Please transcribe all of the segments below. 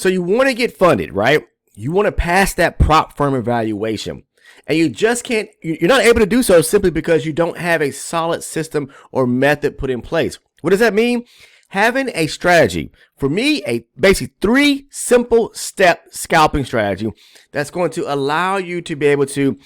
So you want to get funded, right? You want to pass that prop firm evaluation. And you just can't, you're not able to do so simply because you don't have a solid system or method put in place. What does that mean? Having a strategy. For me, a basically 3 simple step scalping strategy that's going to allow you to be able to,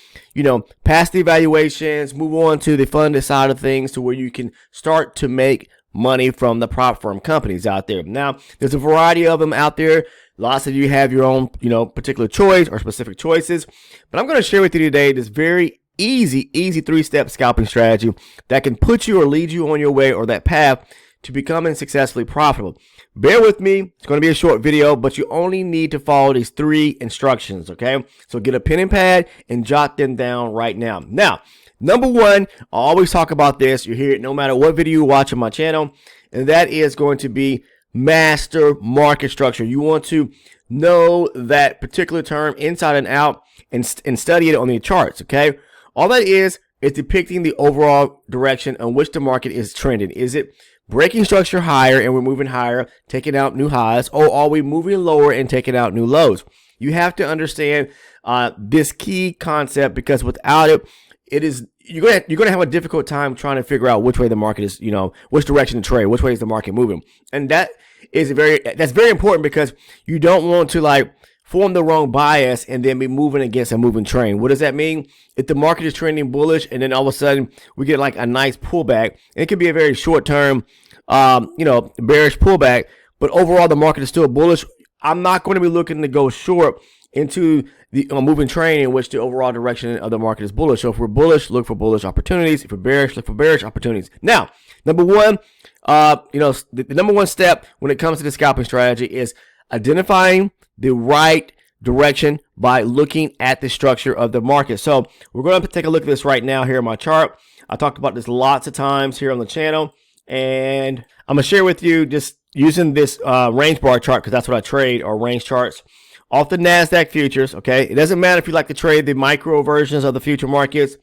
pass the evaluations, move on to the funded side of things to where you can start to make money from the prop firm companies out there. Now, there's a variety of them out there. Lots of you have your own, particular choice or specific choices. But I'm going to share with you today this very easy 3-step scalping strategy that can put you or lead you on your way or that path to becoming successfully profitable. Bear with me. It's going to be a short video, but you only need to follow these 3 instructions, okay? So get a pen and pad and jot them down right now. Now, number 1, I always talk about this. You hear it no matter what video you watch on my channel, and that is going to be master market structure. You want to know that particular term inside and out and study it on the charts, okay? All that is depicting the overall direction on which the market is trending. Is it breaking structure higher and we're moving higher, taking out new highs, or are we moving lower and taking out new lows? You have to understand this key concept, because without it, you're gonna have a difficult time trying to figure out which way the market is, which direction to trade, which way is the market moving. And that's very important, because you don't want to form the wrong bias and then be moving against a moving train. What does that mean? If the market is trending bullish and then all of a sudden we get a nice pullback, it could be a very short term, bearish pullback, but overall the market is still bullish. I'm not going to be looking to go short into the moving train in which the overall direction of the market is bullish. So if we're bullish, look for bullish opportunities. If we're bearish, look for bearish opportunities. Now, number 1, the number 1 step when it comes to the scalping strategy is identifying the right direction by looking at the structure of the market. So we're going to take a look at this right now here on my chart. I talked about this lots of times here on the channel, and I'm going to share with you just using this range bar chart, because that's what I trade, or range charts, off the NASDAQ futures, okay? It doesn't matter if you like to trade the micro versions of the future markets,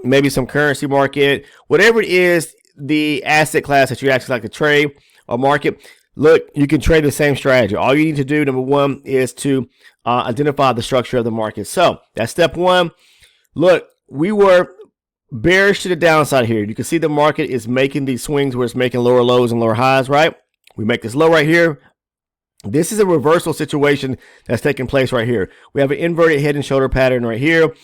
maybe some currency market, whatever it is, the asset class that you actually like to trade or market. Look, you can trade the same strategy. All you need to do, number 1, is to identify the structure of the market. So that's step 1. Look, we were bearish to the downside here. You can see the market is making these swings where it's making lower lows and lower highs, right? We make this low right here. This is a reversal situation that's taking place right here. We have an inverted head and shoulder pattern right here.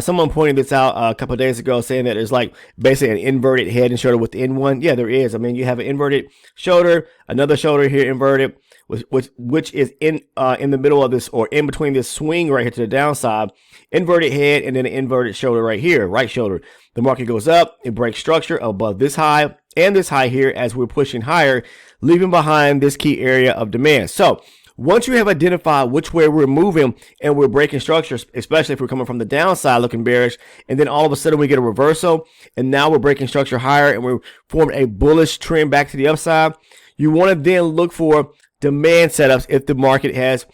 Someone pointed this out a couple of days ago, saying that there's basically an inverted head and shoulder within one. Yeah, there is. I mean, you have an inverted shoulder, another shoulder here inverted, which is in the middle of this, or in between this swing right here to the downside. Inverted head and then an inverted shoulder right here, right shoulder. The market goes up, it breaks structure above this high and this high here as we're pushing higher, leaving behind this key area of demand. So once you have identified which way we're moving and we're breaking structure, especially if we're coming from the downside looking bearish, and then all of a sudden we get a reversal and now we're breaking structure higher and we're forming a bullish trend back to the upside, you want to then look for demand setups if the market has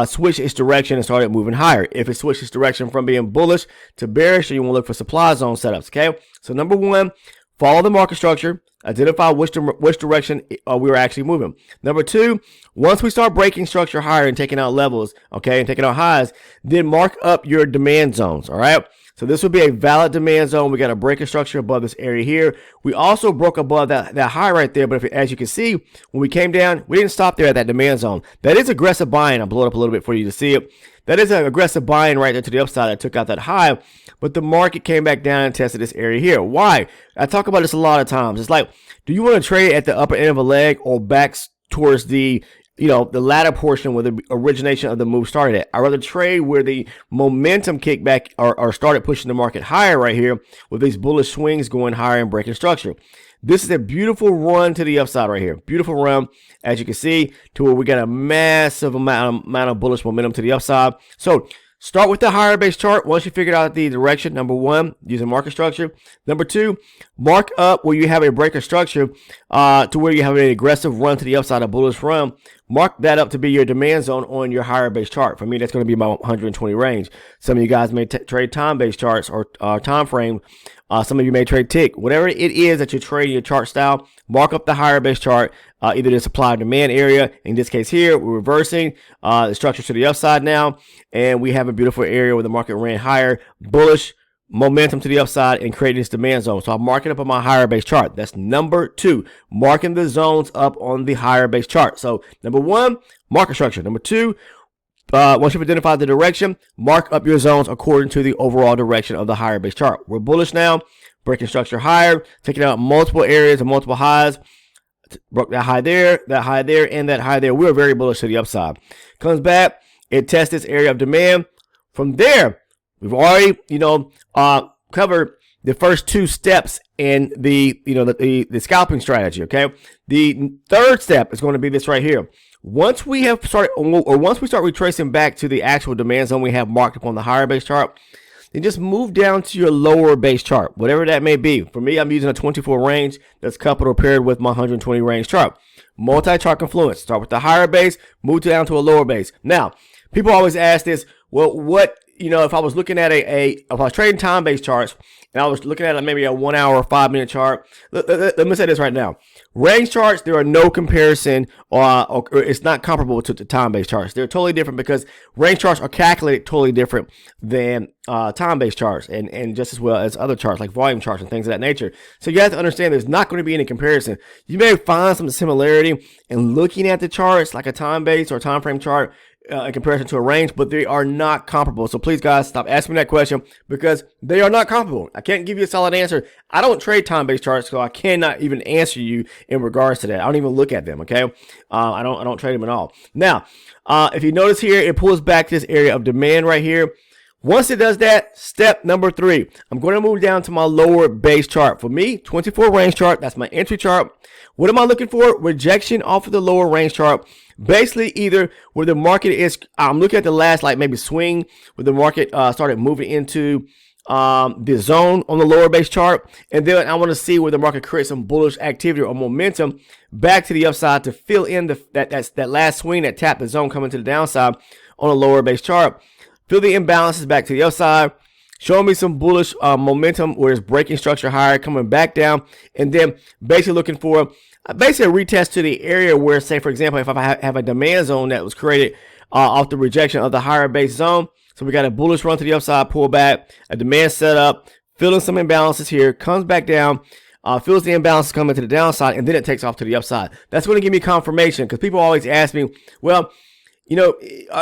switched its direction and started moving higher. If it switched its direction from being bullish to bearish, so you want to look for supply zone setups, okay? So number 1, follow the market structure, identify which direction we're actually moving. Number 2, once we start breaking structure higher and taking out levels, okay, and taking out highs, then mark up your demand zones, all right? So this would be a valid demand zone. We got a break of structure above this area here. We also broke above that high right there, but as you can see, when we came down, we didn't stop there at that demand zone. That is aggressive buying. I'll blow it up a little bit for you to see it. That is an aggressive buying right there to the upside that took out that high, but the market came back down and tested this area here. Why? I talk about this a lot of times. It's like, do you want to trade at the upper end of a leg or back towards the the latter portion where the origination of the move started at? I'd rather trade where the momentum kicked back or started pushing the market higher right here with these bullish swings going higher and breaking structure. This is a beautiful run to the upside right here. Beautiful run, as you can see, to where we got a massive amount of bullish momentum to the upside. So start with the higher base chart. Once you figured out the direction, number 1, using market structure. Number 2, mark up where you have a breaker structure to where you have an aggressive run to the upside, a bullish run. Mark that up to be your demand zone on your higher base chart. For me, that's going to be my 120 range. Some of you guys may trade time-based charts or time frame Some of you may trade tick. Whatever it is that you're trading your chart style, mark up the higher base chart, either the supply or demand area. In this case here, we're reversing the structure to the upside now, and we have a beautiful area where the market ran higher, bullish momentum to the upside and creating this demand zone. So I'm marking up on my higher base chart. That's number 2, marking the zones up on the higher base chart. So number 1, market structure. Number 2, once you've identified the direction, mark up your zones according to the overall direction of the higher base chart. We're bullish now, breaking structure higher, taking out multiple areas and multiple highs. Broke that high there, and that high there. We're very bullish to the upside. Comes back, it tests this area of demand. From there, we've already, covered the first 2 steps in the scalping strategy. Okay, the third step is going to be this right here. Once we have started, or once we start retracing back to the actual demand zone we have marked up on the higher base chart, then just move down to your lower base chart, whatever that may be. For me, I'm using a 24 range that's coupled or paired with my 120 range chart. Multi-chart confluence. Start with the higher base, move down to a lower base. Now, people always ask this, well, what, if I was looking at if I was trading time-based charts, and I was looking at maybe a 1 hour or 5 minute chart. Let me say this right now. Range charts, there are no comparison, or it's not comparable to the time-based charts. They're totally different because range charts are calculated totally different than time-based charts, and just as well as other charts like volume charts and things of that nature. So you have to understand there's not going to be any comparison. You may find some similarity in looking at the charts like a time-based or time frame chart in comparison to a range, but they are not comparable. So please, guys, stop asking me that question because they are not comparable. I can't give you a solid answer. I don't trade time-based charts, so I cannot even answer you in regards to that. I don't even look at them. Okay, I don't trade them at all. Now, if you notice here, it pulls back this area of demand right here. Once it does that, step number 3, I'm going to move down to my lower base chart. For me, 24 range chart, that's my entry chart. What am I looking for? Rejection off of the lower range chart. Basically, either where the market is, I'm looking at the last maybe swing where the market started moving into the zone on the lower base chart, and then I want to see where the market creates some bullish activity or momentum back to the upside to fill in that last swing that tapped the zone coming to the downside on a lower base chart. Fill the imbalances back to the upside, showing me some bullish momentum where it's breaking structure higher, coming back down, and then basically looking for a retest to the area where, say, for example, if I have a demand zone that was created off the rejection of the higher base zone. So we got a bullish run to the upside, pull back, a demand setup, filling some imbalances here, comes back down, feels the imbalances coming to the downside, and then it takes off to the upside. That's going to give me confirmation because people always ask me, well,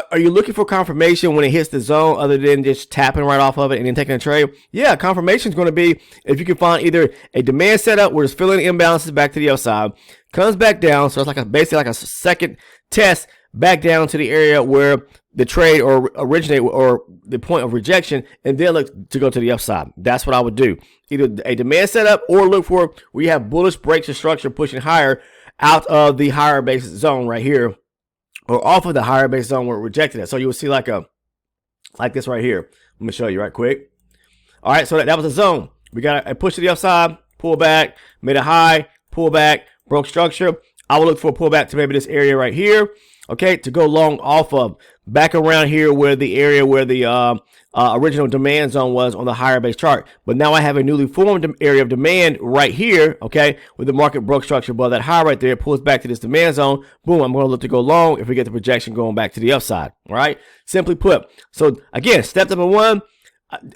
are you looking for confirmation when it hits the zone other than just tapping right off of it and then taking a trade? Yeah, confirmation is going to be if you can find either a demand setup where it's filling imbalances back to the upside, comes back down, so it's basically like a second test back down to the area where the trade or originate or the point of rejection, and then look to go to the upside. That's what I would do. Either a demand setup or look for where you have bullish breaks of structure pushing higher out of the higher base zone right here, or off of the higher base zone where it rejected it. So you will see like this right here. Let me show you right quick. All right, so that was a zone. We got a push to the upside, pull back, made a high, pull back, broke structure. I will look for a pullback to maybe this area right here, okay, to go long off of. Back around here where the area where the original demand zone was on the higher base chart. But now I have a newly formed area of demand right here, okay, where the market broke structure above that high right there. It pulls back to this demand zone. Boom, I'm going to look to go long if we get the projection going back to the upside, all right? Simply put. So, again, step number 1,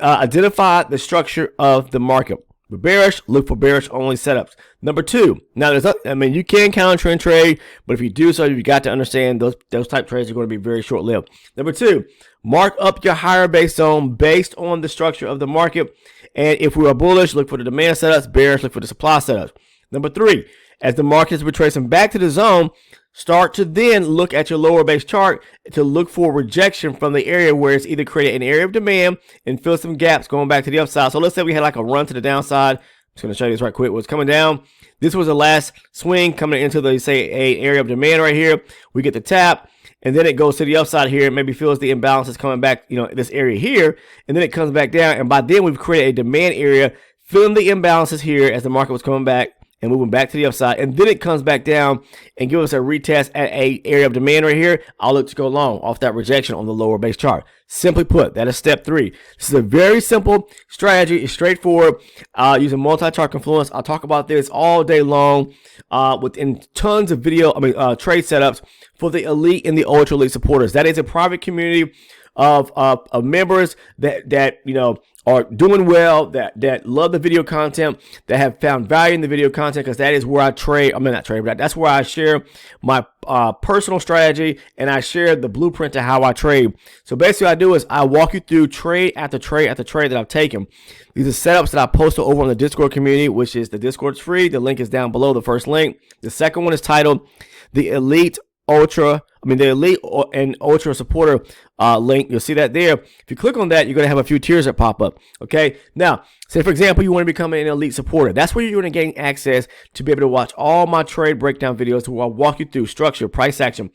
identify the structure of the market. For bearish, look for bearish only setups. Number 2, now you can counter trend trade, but if you do so, you got to understand those type trades are going to be very short lived. Number 2, mark up your higher base zone based on the structure of the market. And if we are bullish, look for the demand setups. Bearish, look for the supply setups. Number 3, as the market is retracing back to the zone, start to then look at your lower base chart to look for rejection from the area where it's either created an area of demand and fill some gaps going back to the upside. So let's say we had like a run to the downside. I'm just going to show you this right quick. What's coming down. This was the last swing coming into the, say, a area of demand right here. We get the tap, and then it goes to the upside here. Maybe feels the imbalances coming back, this area here, and then it comes back down. And by then we've created a demand area, filling the imbalances here as the market was coming back and moving back to the upside, and then it comes back down and give us a retest at a area of demand right here, I'll look to go long off that rejection on the lower base chart. Simply put, that is step 3. This is a very simple strategy. It's straightforward, using multi-chart confluence. I'll talk about this all day long within tons of video, trade setups for the elite and the ultra elite supporters. That is a private community of members that are doing well, that love the video content, that have found value in the video content, because that is where I trade. But that's where I share my personal strategy, and I share the blueprint to how I trade. So basically what I do is I walk you through trade after trade after trade that I've taken. These are setups that I post over on the Discord community, which is the Discord's free. The link is down below, the first link. The second one is titled the Elite the elite and ultra supporter link. You'll see that there. If you click on that, you're going to have a few tiers that pop up. Okay. Now, say for example, you want to become an elite supporter. That's where you're going to gain access to be able to watch all my trade breakdown videos, where I'll walk you through structure, price action,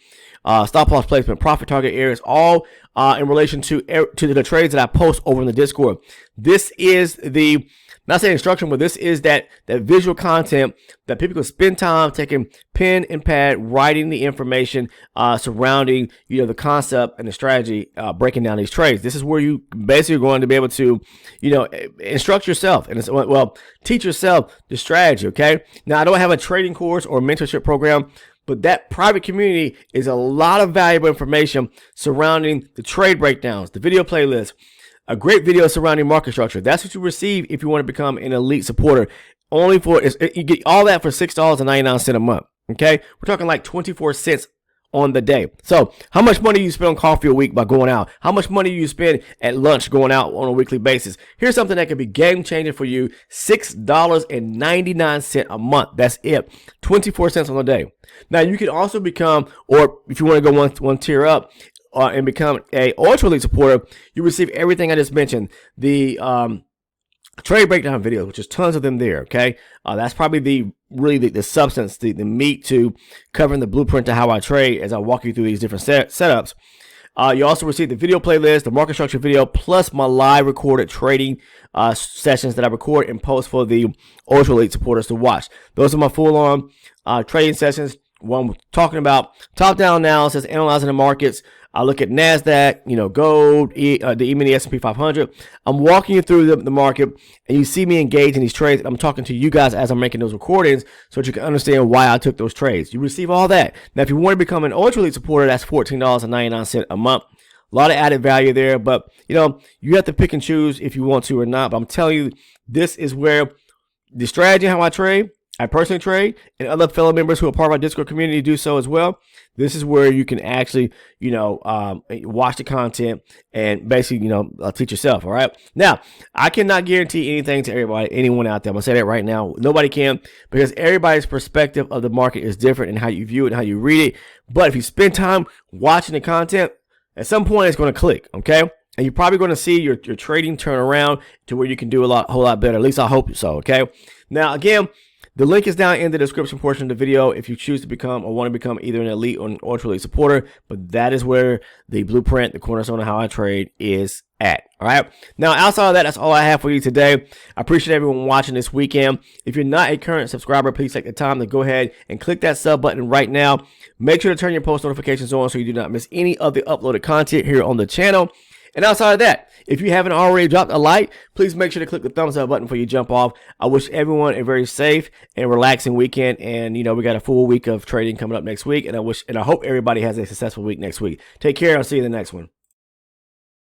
stop loss placement, profit target areas, all in relation to the trades that I post over in the Discord. This is not saying instruction, but this is that visual content that people can spend time taking pen and pad, writing the information surrounding the concept and the strategy, breaking down these trades. This is where you basically are going to be able to instruct yourself and teach yourself the strategy. Okay. Now, I don't have a trading course or mentorship program, but that private community is a lot of valuable information surrounding the trade breakdowns, the video playlist, a great video surrounding market structure. That's what you receive if you want to become an elite supporter. You get all that for $6.99 a month. Okay, we're talking like 24 cents on the day. So how much money you spend on coffee a week by going out? How much money you spend at lunch going out on a weekly basis? Here's something that could be game changing for you. $6.99 a month. That's it. 24 cents on the day. Now you can also become, or if you want to go one tier up, and become a ultra elite supporter, you receive everything I just mentioned. The trade breakdown videos, which is tons of them there. Okay, that's probably the substance, the meat to covering the blueprint to how I trade as I walk you through these different setups. You also receive the video playlist, the market structure video, plus my live recorded trading sessions that I record and post for the ultra elite supporters to watch. Those are my full-on trading sessions. One talking about top-down analysis, analyzing the markets. I look at NASDAQ, gold, the E-mini S&P 500. I'm walking you through the market, and you see me engage in these trades. I'm talking to you guys as I'm making those recordings so that you can understand why I took those trades. You receive all that. Now, if you want to become an ultra elite supporter, that's $14.99 a month. A lot of added value there, but you have to pick and choose if you want to or not. But I'm telling you, this is where the strategy, how I trade, I personally trade, and other fellow members who are part of our Discord community do so as well. This is where you can actually, watch the content and basically, teach yourself. All right. Now, I cannot guarantee anything to anyone out there. I'm gonna say that right now. Nobody can, because everybody's perspective of the market is different and how you view it and how you read it. But if you spend time watching the content, at some point it's going to click. Okay. And you're probably going to see your trading turn around to where you can do a whole lot better. At least I hope so. Okay. Now, again, the link is down in the description portion of the video if you choose to become or want to become either an elite or an ultra elite supporter. But that is where the blueprint, the cornerstone of how I trade is at. All right. Now, outside of that, that's all I have for you today. I appreciate everyone watching this weekend. If you're not a current subscriber, please take the time to go ahead and click that sub button right now. Make sure to turn your post notifications on so you do not miss any of the uploaded content here on the channel. And outside of that, if you haven't already dropped a like, please make sure to click the thumbs up button before you jump off. I wish everyone a very safe and relaxing weekend. And, we got a full week of trading coming up next week. And I hope everybody has a successful week next week. Take care. I'll see you in the next one.